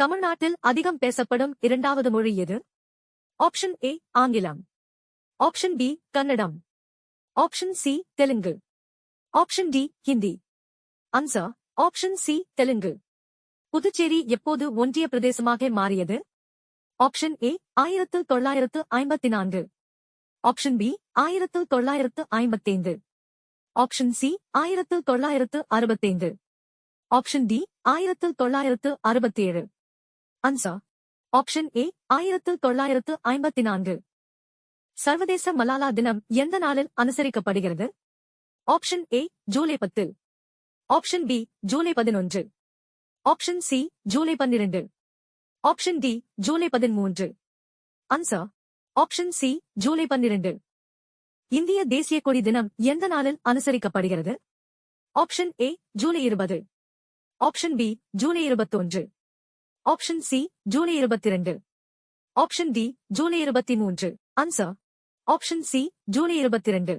தமிழ்நாட்டில் அதிகம் பேசப்படும் இரண்டாவது மொழி எது? ஆப்ஷன் ஏ ஆங்கிலம், ஆப்ஷன் பி கன்னடம், option C Telugu, option D Hindi. Answer option C Telugu. Puducherry எப்போது ஒன்றிய பிரதேசமாக மாறியது? Option A 1954, option B 1955, option C 1965, option D 1967. Answer option A 1954. சர்வதேச மலாலா தினம் எந்த நாளில் அனுசரிக்கப்படுகிறது? Option A July 10, option B July 11, option C July 12, option D July 13. Answer option C July 12. இந்திய தேசிய கொடி தினம் எந்த நாளில் அனுசரிக்கப்படுகிறது? Option A July 20, option B July 21, option C July 22, option D July 23. Answer option C July 22.